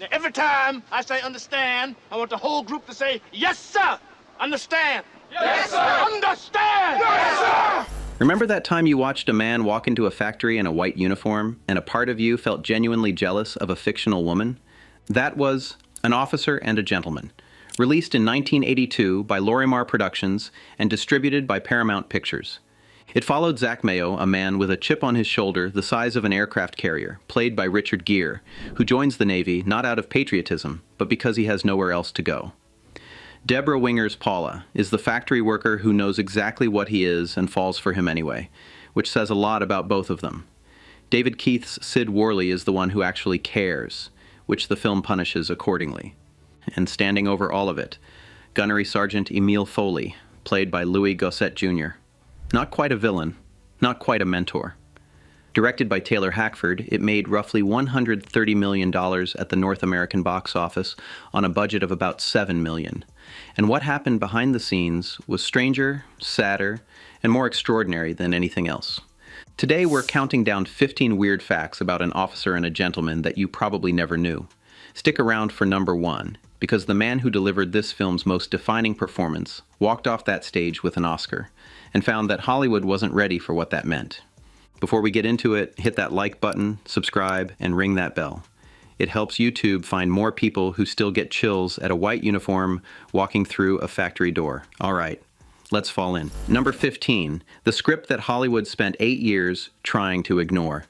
Now, every time I say understand, I want the whole group to say, yes, sir. Understand. Yes, sir. Understand. Yes, sir. Remember that time you watched a man walk into a factory in a white uniform and a part of you felt genuinely jealous of a fictional woman? That was An Officer and a Gentleman, released in 1982 by Lorimar Productions and distributed by Paramount Pictures. It followed Zack Mayo, a man with a chip on his shoulder the size of an aircraft carrier, played by Richard Gere, who joins the Navy not out of patriotism, but because he has nowhere else to go. Debra Winger's Paula is the factory worker who knows exactly what he is and falls for him anyway, which says a lot about both of them. David Keith's Sid Worley is the one who actually cares, which the film punishes accordingly. And standing over all of it, Gunnery Sergeant Foley, played by Louis Gossett Jr. Not quite a villain, not quite a mentor. Directed by Taylor Hackford, it made roughly $130 million at the North American box office on a budget of about $7 million. And what happened behind the scenes was stranger, sadder, and more extraordinary than anything else. Today we're counting down 15 weird facts about An Officer and a Gentleman that you probably never knew. Stick around for number 1, because the man who delivered this film's most defining performance walked off that stage with an Oscar, and found that Hollywood wasn't ready for what that meant. Before we get into it, hit that like button, subscribe, and ring that bell. It helps YouTube find more people who still get chills at a white uniform walking through a factory door. All right, let's fall in. Number 15, the script that Hollywood spent 8 years trying to ignore.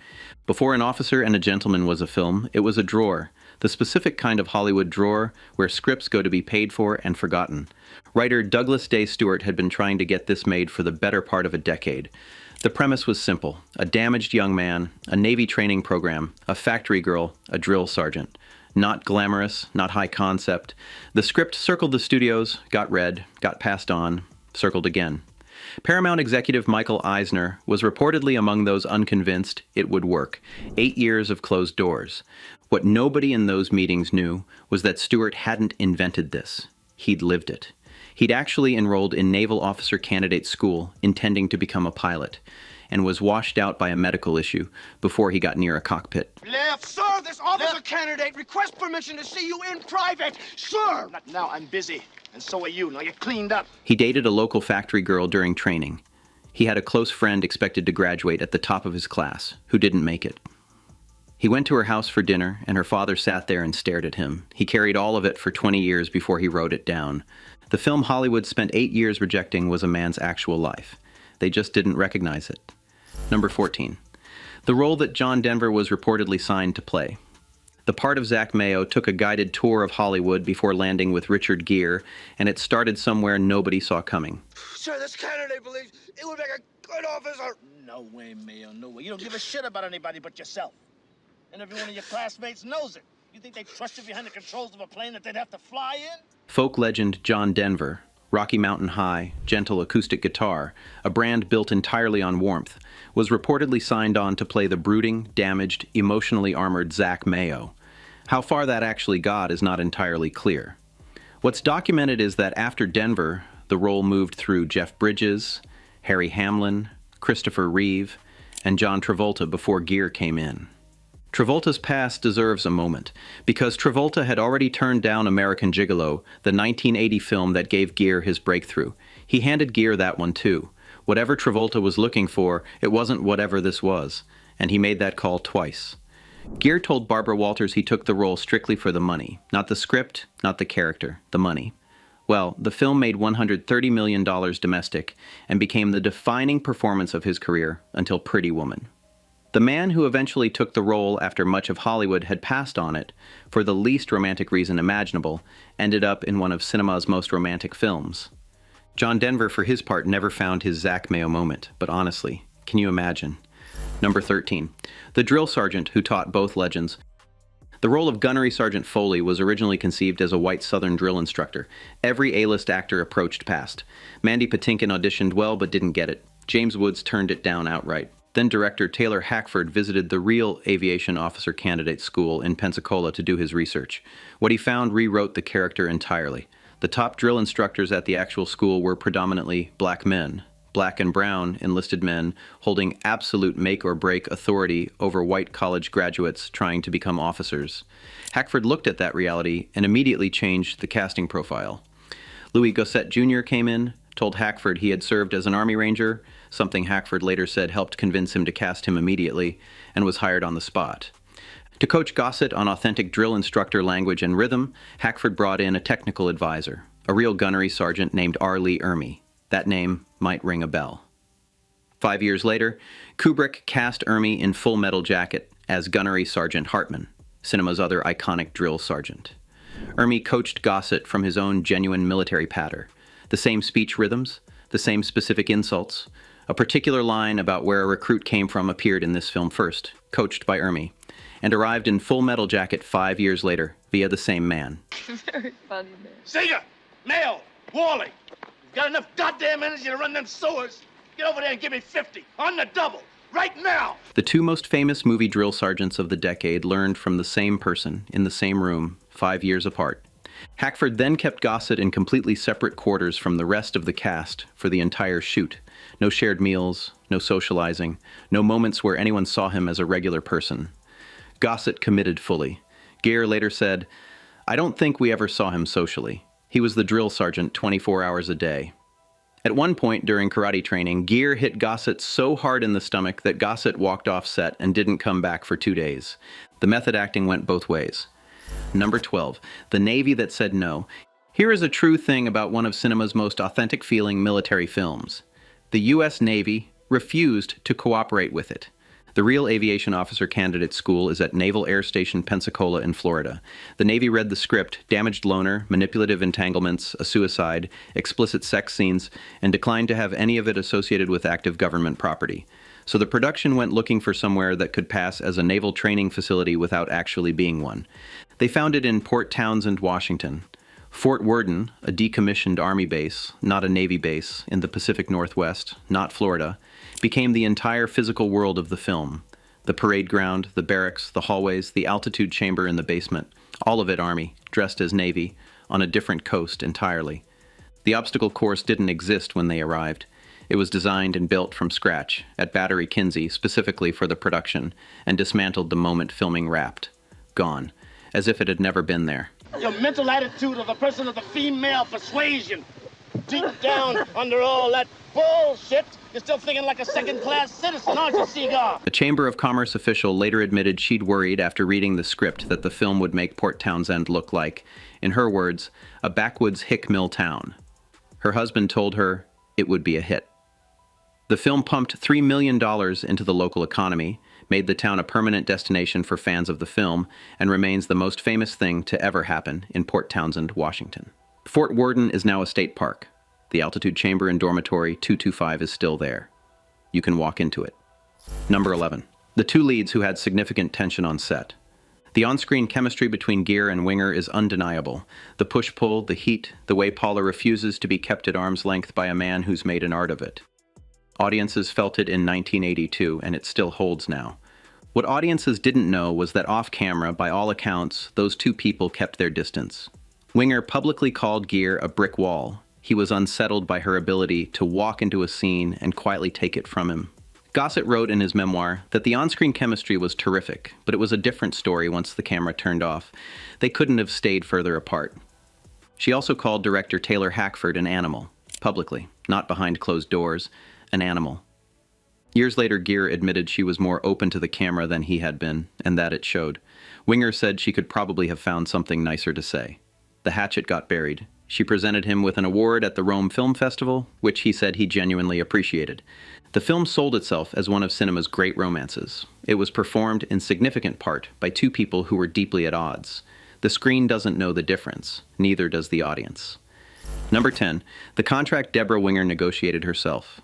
Before An Officer and a Gentleman was a film, it was a drawer. The specific kind of Hollywood drawer where scripts go to be paid for and forgotten. Writer Douglas Day Stewart had been trying to get this made for the better part of a decade. The premise was simple: a damaged young man, a Navy training program, a factory girl, a drill sergeant. Not glamorous, not high concept. The script circled the studios, got read, got passed on, circled again. Paramount executive Michael Eisner was reportedly among those unconvinced it would work. 8 years of closed doors. What nobody in those meetings knew was that Stewart hadn't invented this. He'd lived it. He'd actually enrolled in Naval Officer Candidate School, intending to become a pilot, and was washed out by a medical issue before he got near a cockpit. Left. Sir, this officer candidate requests permission to see you in private. Sir! Not now, I'm busy. And so are you. Now you're cleaned up. He dated a local factory girl during training. He had a close friend expected to graduate at the top of his class, who didn't make it. He went to her house for dinner, and her father sat there and stared at him. He carried all of it for 20 years before he wrote it down. The film Hollywood spent 8 years rejecting was a man's actual life. They just didn't recognize it. Number 14. The role that John Denver was reportedly signed to play. The part of Zack Mayo took a guided tour of Hollywood before landing with Richard Gere, and it started somewhere nobody saw coming. Sir, this candidate believes it would make a good officer. No way, Mayo, no way. You don't give a shit about anybody but yourself. And every one of your classmates knows it. You think they'd trust you behind the controls of a plane that they'd have to fly in? Folk legend John Denver, Rocky Mountain High, gentle acoustic guitar, a brand built entirely on warmth, was reportedly signed on to play the brooding, damaged, emotionally armored Zack Mayo. How far that actually got is not entirely clear. What's documented is that after Denver, the role moved through Jeff Bridges, Harry Hamlin, Christopher Reeve, and John Travolta before Gere came in. Travolta's past deserves a moment, because Travolta had already turned down American Gigolo, the 1980 film that gave Gere his breakthrough. He handed Gere that one too. Whatever Travolta was looking for, it wasn't whatever this was, and he made that call twice. Gere told Barbara Walters he took the role strictly for the money, not the script, not the character, the money. Well, the film made $130 million domestic and became the defining performance of his career until Pretty Woman. The man who eventually took the role after much of Hollywood had passed on it, for the least romantic reason imaginable, ended up in one of cinema's most romantic films. John Denver, for his part, never found his Zack Mayo moment, but honestly, can you imagine? Number 13. The drill sergeant who taught both legends. The role of Gunnery Sergeant Foley was originally conceived as a white Southern drill instructor. Every A-list actor approached past. Mandy Patinkin auditioned well but didn't get it. James Woods turned it down outright. Then director Taylor Hackford visited the real aviation officer candidate school in Pensacola to do his research. What he found rewrote the character entirely. The top drill instructors at the actual school were predominantly black men, black and brown enlisted men holding absolute make-or-break authority over white college graduates trying to become officers. Hackford looked at that reality and immediately changed the casting profile. Louis Gossett Jr. came in, told Hackford he had served as an Army Ranger, something Hackford later said helped convince him to cast him immediately, and was hired on the spot. To coach Gossett on authentic drill instructor language and rhythm, Hackford brought in a technical advisor, a real gunnery sergeant named R. Lee Ermey. That name might ring a bell. 5 years later, Kubrick cast Ermey in Full Metal Jacket as Gunnery Sergeant Hartman, cinema's other iconic drill sergeant. Ermey coached Gossett from his own genuine military patter. The same speech rhythms, the same specific insults. A particular line about where a recruit came from appeared in this film first, coached by Ermey, and arrived in Full Metal Jacket 5 years later via the same man. Very funny, man. Singer, Mayo, Wally, you've got enough goddamn energy to run them sewers. Get over there and give me 50 on the double, right now. The two most famous movie drill sergeants of the decade learned from the same person in the same room 5 years apart. Hackford then kept Gossett in completely separate quarters from the rest of the cast for the entire shoot. No shared meals, no socializing, no moments where anyone saw him as a regular person. Gossett committed fully. Gere later said, "I don't think we ever saw him socially. He was the drill sergeant 24 hours a day." At one point during karate training, Gere hit Gossett so hard in the stomach that Gossett walked off set and didn't come back for 2 days. The method acting went both ways. Number 12, the Navy that said no. Here is a true thing about one of cinema's most authentic-feeling military films. The U.S. Navy refused to cooperate with it. The real aviation officer candidate school is at Naval Air Station Pensacola in Florida. The Navy read the script, damaged loner, manipulative entanglements, a suicide, explicit sex scenes, and declined to have any of it associated with active government property. So the production went looking for somewhere that could pass as a naval training facility without actually being one. They found it in Port Townsend, Washington. Fort Worden, a decommissioned Army base, not a Navy base, in the Pacific Northwest, not Florida, became the entire physical world of the film. The parade ground, the barracks, the hallways, the altitude chamber in the basement, all of it Army, dressed as Navy, on a different coast entirely. The obstacle course didn't exist when they arrived. It was designed and built from scratch at Battery Kinsey specifically for the production and dismantled the moment filming wrapped. Gone, as if it had never been there. Your mental attitude of a person of the female persuasion. Deep down under all that bullshit, you're still thinking like a second-class citizen, aren't you, Seagull? A Chamber of Commerce official later admitted she'd worried after reading the script that the film would make Port Townsend look like, in her words, a backwoods hick mill town. Her husband told her it would be a hit. The film pumped $3 million into the local economy, made the town a permanent destination for fans of the film, and remains the most famous thing to ever happen in Port Townsend, Washington. Fort Worden is now a state park. The altitude chamber and dormitory 225 is still there. You can walk into it. Number 11. The two leads who had significant tension on set. The on-screen chemistry between Gere and Winger is undeniable. The push-pull, the heat, the way Paula refuses to be kept at arm's length by a man who's made an art of it. Audiences felt it in 1982, and it still holds now. What audiences didn't know was that off-camera, by all accounts, those two people kept their distance. Winger publicly called Gere a brick wall. He was unsettled by her ability to walk into a scene and quietly take it from him. Gossett wrote in his memoir that the on-screen chemistry was terrific, but it was a different story once the camera turned off. They couldn't have stayed further apart. She also called director Taylor Hackford an animal, publicly, not behind closed doors, an animal. Years later, Gere admitted she was more open to the camera than he had been, and that it showed. Winger said she could probably have found something nicer to say. The hatchet got buried. She presented him with an award at the Rome Film Festival, which he said he genuinely appreciated. The film sold itself as one of cinema's great romances. It was performed in significant part by two people who were deeply at odds. The screen doesn't know the difference, neither does the audience. Number 10, the contract Debra Winger negotiated herself.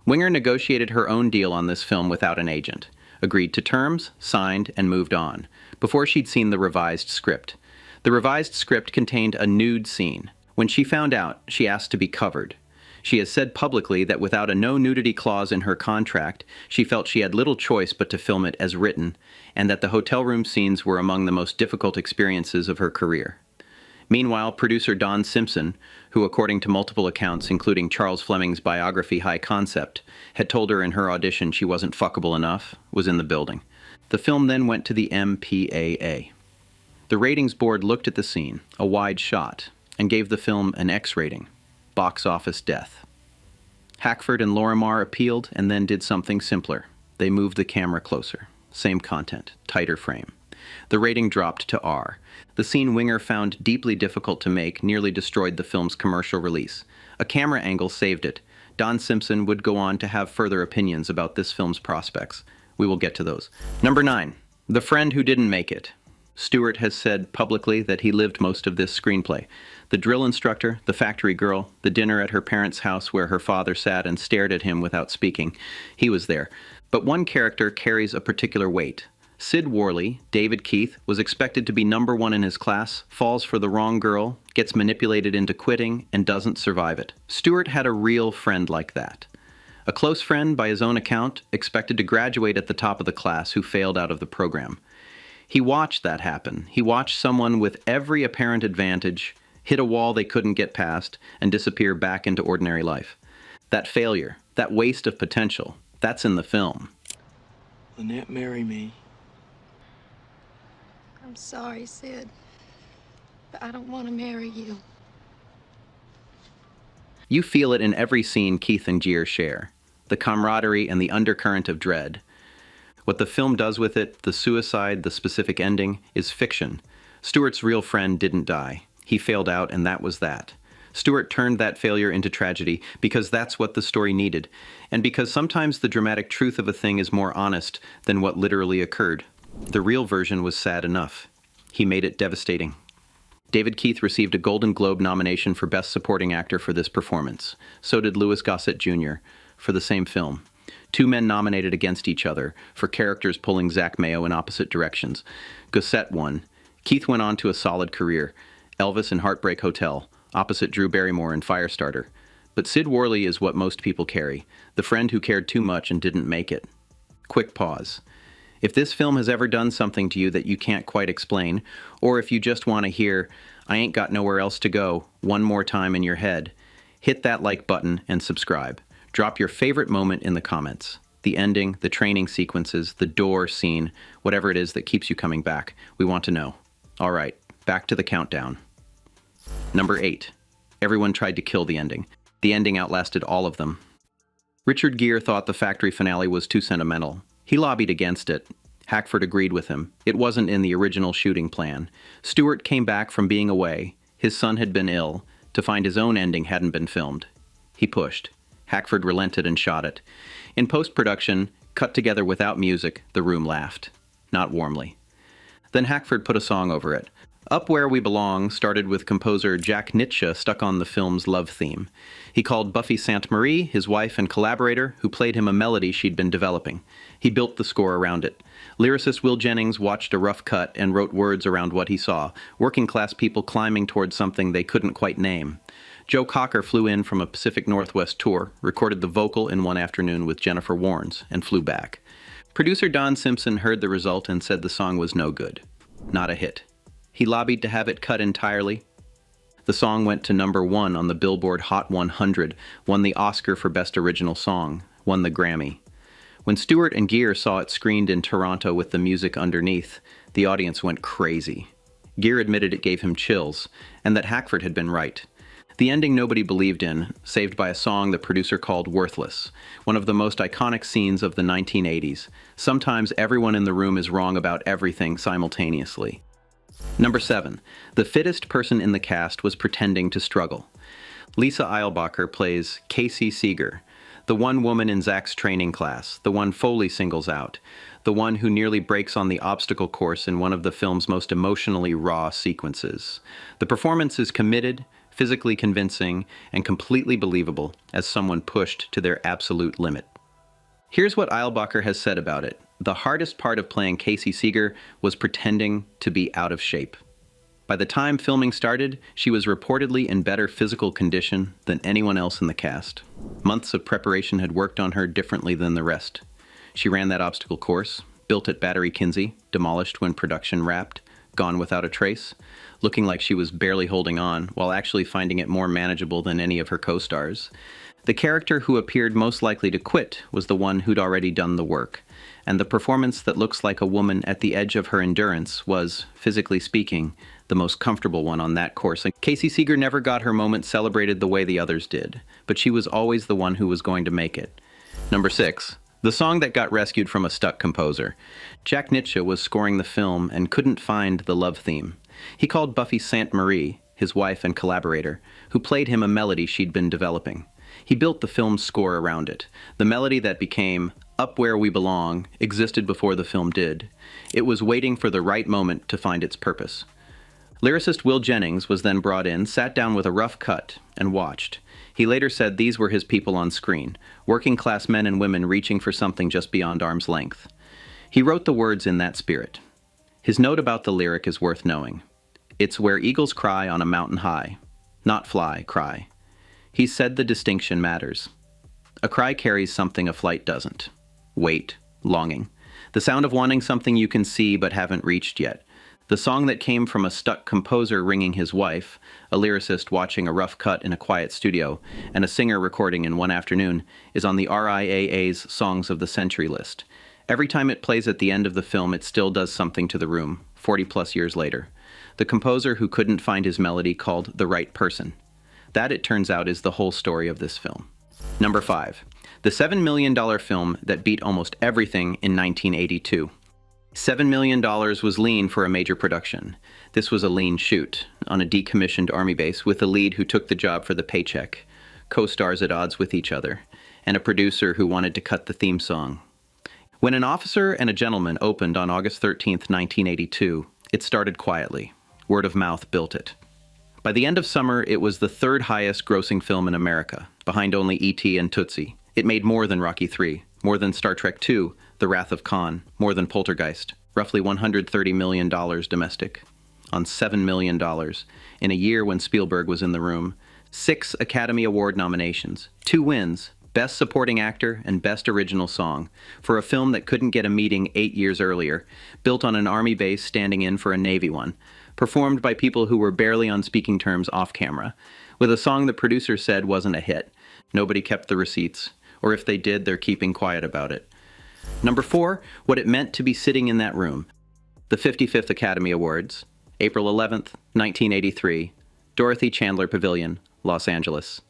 Winger negotiated her own deal on this film without an agent, agreed to terms, signed, and moved on, before she'd seen the revised script. The revised script contained a nude scene. When she found out, she asked to be covered. She has said publicly that without a no-nudity clause in her contract, she felt she had little choice but to film it as written, and that the hotel room scenes were among the most difficult experiences of her career. Meanwhile, producer Don Simpson, who according to multiple accounts, including Charles Fleming's biography High Concept, had told her in her audition she wasn't fuckable enough, was in the building. The film then went to the MPAA. The ratings board looked at the scene, a wide shot, and gave the film an X rating, box office death. Hackford and Lorimar appealed and then did something simpler. They moved the camera closer. Same content, tighter frame. The rating dropped to R. The scene Winger found deeply difficult to make nearly destroyed the film's commercial release. A camera angle saved it. Don Simpson would go on to have further opinions about this film's prospects. We will get to those. Number 9. The Friend Who Didn't Make It. Stewart has said publicly that he lived most of this screenplay. The drill instructor, the factory girl, the dinner at her parents' house where her father sat and stared at him without speaking. He was there. But one character carries a particular weight. Sid Worley, David Keith, was expected to be number 1 in his class, falls for the wrong girl, gets manipulated into quitting, and doesn't survive it. Stewart had a real friend like that. A close friend, by his own account, expected to graduate at the top of the class who failed out of the program. He watched that happen. He watched someone with every apparent advantage hit a wall they couldn't get past and disappear back into ordinary life. That failure, that waste of potential, that's in the film. Lynette, marry me. I'm sorry, Sid, but I don't want to marry you. You feel it in every scene Keith and Gere share. The camaraderie and the undercurrent of dread. What the film does with it, the suicide, the specific ending, is fiction. Stewart's real friend didn't die. He failed out, and that was that. Stewart turned that failure into tragedy because that's what the story needed, and because sometimes the dramatic truth of a thing is more honest than what literally occurred. The real version was sad enough. He made it devastating. David Keith received a Golden Globe nomination for Best Supporting Actor for this performance. So did Louis Gossett Jr. for the same film. Two men nominated against each other for characters pulling Zack Mayo in opposite directions. Gossett won. Keith went on to a solid career. Elvis in Heartbreak Hotel, opposite Drew Barrymore in Firestarter. But Sid Worley is what most people carry, the friend who cared too much and didn't make it. Quick pause. If this film has ever done something to you that you can't quite explain, or if you just want to hear, "I ain't got nowhere else to go," one more time in your head, hit that like button and subscribe. Drop your favorite moment in the comments. The ending, the training sequences, the door scene, whatever it is that keeps you coming back. We want to know. All right, back to the countdown. Number 8. Everyone tried to kill the ending. The ending outlasted all of them. Richard Gere thought the factory finale was too sentimental. He lobbied against it. Hackford agreed with him. It wasn't in the original shooting plan. Stewart came back from being away. His son had been ill, to find his own ending hadn't been filmed. He pushed. Hackford relented and shot it. In post-production, cut together without music, the room laughed. Not warmly. Then Hackford put a song over it. Up Where We Belong started with composer Jack Nitzsche stuck on the film's love theme. He called Buffy Sainte-Marie, his wife and collaborator, who played him a melody she'd been developing. He built the score around it. Lyricist Will Jennings watched a rough cut and wrote words around what he saw, working-class people climbing towards something they couldn't quite name. Joe Cocker flew in from a Pacific Northwest tour, recorded the vocal in one afternoon with Jennifer Warnes, and flew back. Producer Don Simpson heard the result and said the song was no good. Not a hit. He lobbied to have it cut entirely. The song went to number 1 on the Billboard Hot 100, won the Oscar for Best Original Song, won the Grammy. When Stewart and Gere saw it screened in Toronto with the music underneath, the audience went crazy. Gere admitted it gave him chills, and that Hackford had been right. The ending nobody believed in, saved by a song the producer called Worthless, one of the most iconic scenes of the 1980s. Sometimes everyone in the room is wrong about everything simultaneously. Number 7. The fittest person in the cast was pretending to struggle. Lisa Eilbacher plays Casey Seeger, the one woman in Zack's training class, the one Foley singles out, the one who nearly breaks on the obstacle course in one of the film's most emotionally raw sequences. The performance is committed, physically convincing, and completely believable as someone pushed to their absolute limit. Here's what Eilbacher has said about it. The hardest part of playing Casey Seeger was pretending to be out of shape. By the time filming started, she was reportedly in better physical condition than anyone else in the cast. Months of preparation had worked on her differently than the rest. She ran that obstacle course, built at Battery Kinsey, demolished when production wrapped, Gone Without a Trace, looking like she was barely holding on, while actually finding it more manageable than any of her co-stars. The character who appeared most likely to quit was the one who'd already done the work, and the performance that looks like a woman at the edge of her endurance was, physically speaking, the most comfortable one on that course. And Casey Seeger never got her moment celebrated the way the others did, but she was always the one who was going to make it. Number 6. The song that got rescued from a stuck composer. Jack Nitzsche was scoring the film and couldn't find the love theme. He called Buffy Sainte Marie, his wife and collaborator, who played him a melody she'd been developing. He built the film's score around it. The melody that became Up Where We Belong existed before the film did. It was waiting for the right moment to find its purpose. Lyricist Will Jennings was then brought in, sat down with a rough cut, and watched. He later said these were his people on screen, working-class men and women reaching for something just beyond arm's length. He wrote the words in that spirit. His note about the lyric is worth knowing. It's where eagles cry on a mountain high, not fly, cry. He said the distinction matters. A cry carries something a flight doesn't. Weight, longing. The sound of wanting something you can see but haven't reached yet. The song that came from a stuck composer ringing his wife, a lyricist watching a rough cut in a quiet studio, and a singer recording in one afternoon, is on the RIAA's Songs of the Century list. Every time it plays at the end of the film, it still does something to the room, 40-plus years later. The composer who couldn't find his melody called The Right Person. That, it turns out, is the whole story of this film. Number 5. The $7 million film that beat almost everything in 1982. $7 million was lean for a major production. This was a lean shoot, on a decommissioned army base with a lead who took the job for the paycheck, co-stars at odds with each other, and a producer who wanted to cut the theme song. When An Officer and a Gentleman opened on August 13th, 1982, it started quietly. Word of mouth built it. By the end of summer, it was the third highest grossing film in America, behind only E.T. and Tootsie. It made more than Rocky III, more than Star Trek II, The Wrath of Khan, more than Poltergeist, roughly $130 million domestic, on $7 million, in a year when Spielberg was in the room. 6 Academy Award nominations, 2 wins, Best Supporting Actor and Best Original Song, for a film that couldn't get a meeting 8 years earlier, built on an Army base standing in for a Navy one, performed by people who were barely on speaking terms off camera, with a song the producer said wasn't a hit. Nobody kept the receipts, or if they did, they're keeping quiet about it. Number 4, what it meant to be sitting in that room. The 55th Academy Awards, April 11th, 1983, Dorothy Chandler Pavilion, Los Angeles.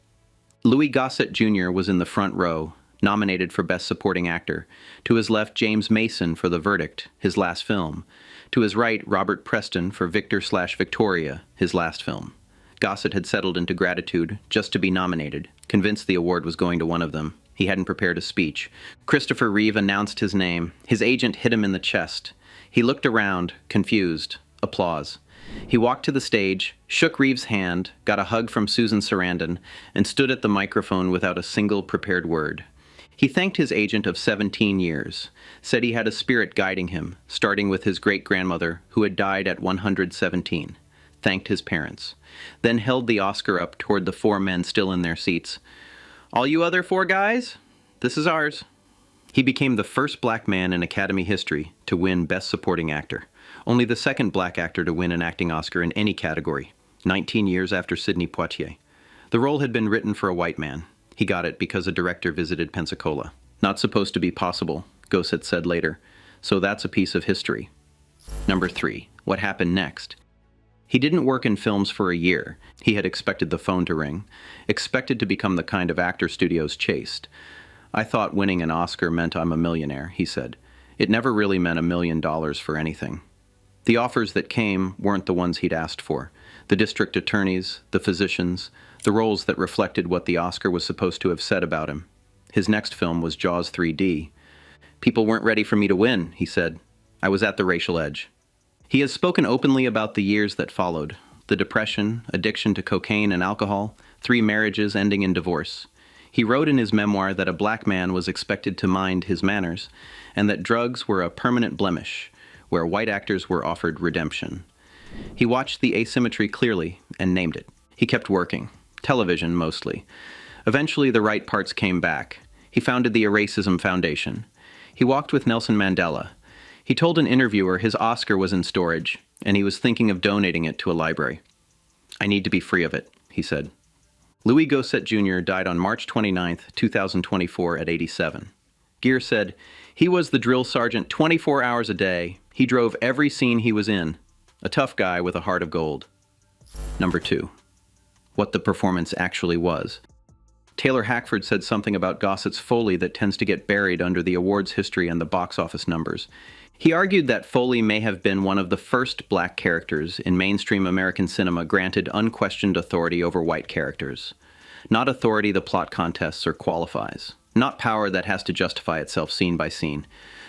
Louis Gossett Jr. was in the front row, nominated for Best Supporting Actor. To his left, James Mason for The Verdict, his last film. To his right, Robert Preston for Victor/Victoria, his last film. Gossett had settled into gratitude just to be nominated, convinced the award was going to one of them. He hadn't prepared a speech. Christopher Reeve announced his name. His agent hit him in the chest. He looked around, confused. Applause. He walked to the stage, shook Reeve's hand, got a hug from Susan Sarandon, and stood at the microphone without a single prepared word. He thanked his agent of 17 years, said he had a spirit guiding him, starting with his great-grandmother, who had died at 117. Thanked his parents. Then held the Oscar up toward the 4 men still in their seats. All you other 4 guys, this is ours. He became the first black man in Academy history to win Best Supporting Actor, only the second black actor to win an acting Oscar in any category, 19 years after Sidney Poitier. The role had been written for a white man. He got it because a director visited Pensacola. Not supposed to be possible, Gossett said later, so that's a piece of history. Number 3, what happened next? He didn't work in films for a year. He had expected the phone to ring, expected to become the kind of actor studios chased. I thought winning an Oscar meant I'm a millionaire, he said. It never really meant $1 million for anything. The offers that came weren't the ones he'd asked for. The district attorneys, the physicians, the roles that reflected what the Oscar was supposed to have said about him. His next film was Jaws 3D. People weren't ready for me to win, he said. I was at the racial edge. He has spoken openly about the years that followed, the depression, addiction to cocaine and alcohol, 3 marriages ending in divorce. He wrote in his memoir that a black man was expected to mind his manners, and that drugs were a permanent blemish, where white actors were offered redemption. He watched the asymmetry clearly and named it. He kept working, television mostly. Eventually the right parts came back. He founded the Racism Foundation. He walked with Nelson Mandela. He told an interviewer his Oscar was in storage. and he was thinking of donating it to a library. "I need to be free of it," he said. Louis Gossett Jr. died on March 29, 2024 at 87. Gere said, "He was the drill sergeant 24 hours a day. He drove every scene he was in. A tough guy with a heart of gold." Number 2. What the performance actually was. Taylor Hackford said something about Gossett's Foley that tends to get buried under the awards history and the box office numbers. He argued that Foley may have been one of the first black characters in mainstream American cinema granted unquestioned authority over white characters. Not authority the plot contests or qualifies. Not power that has to justify itself scene by scene.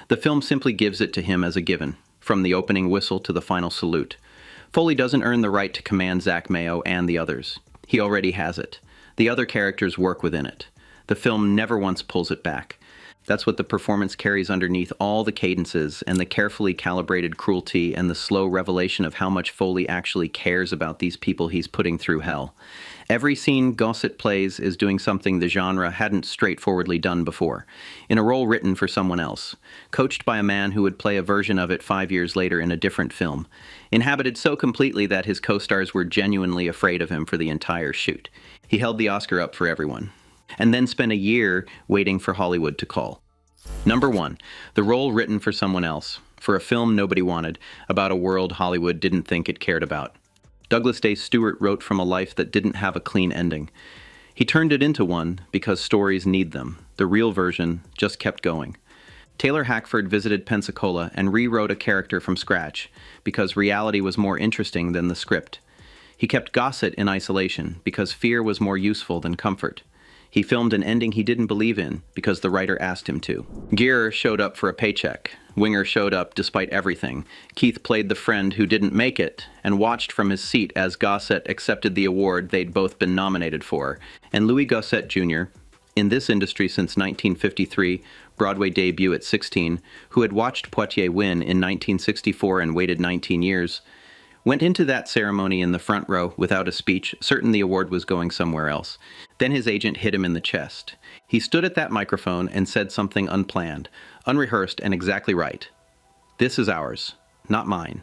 The film simply gives it to him as a given, from the opening whistle to the final salute. Foley doesn't earn the right to command Zack, Mayo, and the others. He already has it. The other characters work within it. The film never once pulls it back. That's what the performance carries underneath all the cadences and the carefully calibrated cruelty and the slow revelation of how much Foley actually cares about these people he's putting through hell. Every scene Gossett plays is doing something the genre hadn't straightforwardly done before, in a role written for someone else, coached by a man who would play a version of it 5 years later in a different film, inhabited so completely that his co-stars were genuinely afraid of him for the entire shoot. He held the Oscar up for everyone, and then spent a year waiting for Hollywood to call. Number 1, the role written for someone else, for a film nobody wanted, about a world Hollywood didn't think it cared about. Douglas Day Stewart wrote from a life that didn't have a clean ending. He turned it into one because stories need them. The real version just kept going. Taylor Hackford visited Pensacola and rewrote a character from scratch because reality was more interesting than the script. He kept Gossett in isolation because fear was more useful than comfort. He filmed an ending he didn't believe in because the writer asked him to. Gere showed up for a paycheck. Winger showed up despite everything. Keith played the friend who didn't make it and watched from his seat as Gossett accepted the award they'd both been nominated for. And Louis Gossett Jr., in this industry since 1953, Broadway debut at 16, who had watched Poitier win in 1964 and waited 19 years, went into that ceremony in the front row without a speech, certain the award was going somewhere else. Then his agent hit him in the chest. He stood at that microphone and said something unplanned, unrehearsed, and exactly right. "This is ours, not mine.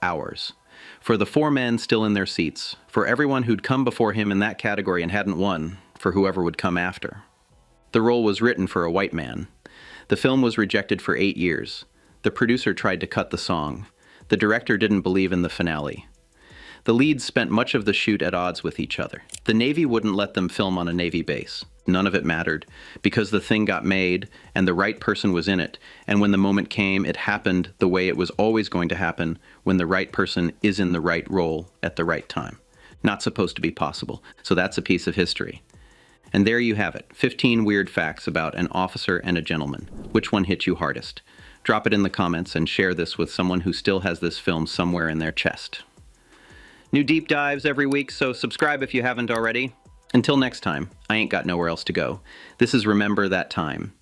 Ours." For the 4 men still in their seats, for everyone who'd come before him in that category and hadn't won, for whoever would come after. The role was written for a white man. The film was rejected for 8 years. The producer tried to cut the song. The director didn't believe in the finale. The leads spent much of the shoot at odds with each other. The Navy wouldn't let them film on a Navy base. None of it mattered, because the thing got made, and the right person was in it, and when the moment came, it happened the way it was always going to happen, when the right person is in the right role at the right time. Not supposed to be possible, so that's a piece of history. And there you have it, 15 weird facts about an officer and a gentleman. Which one hit you hardest? Drop it in the comments and share this with someone who still has this film somewhere in their chest. New deep dives every week, so subscribe if you haven't already. Until next time, I ain't got nowhere else to go. This is Remember That Time.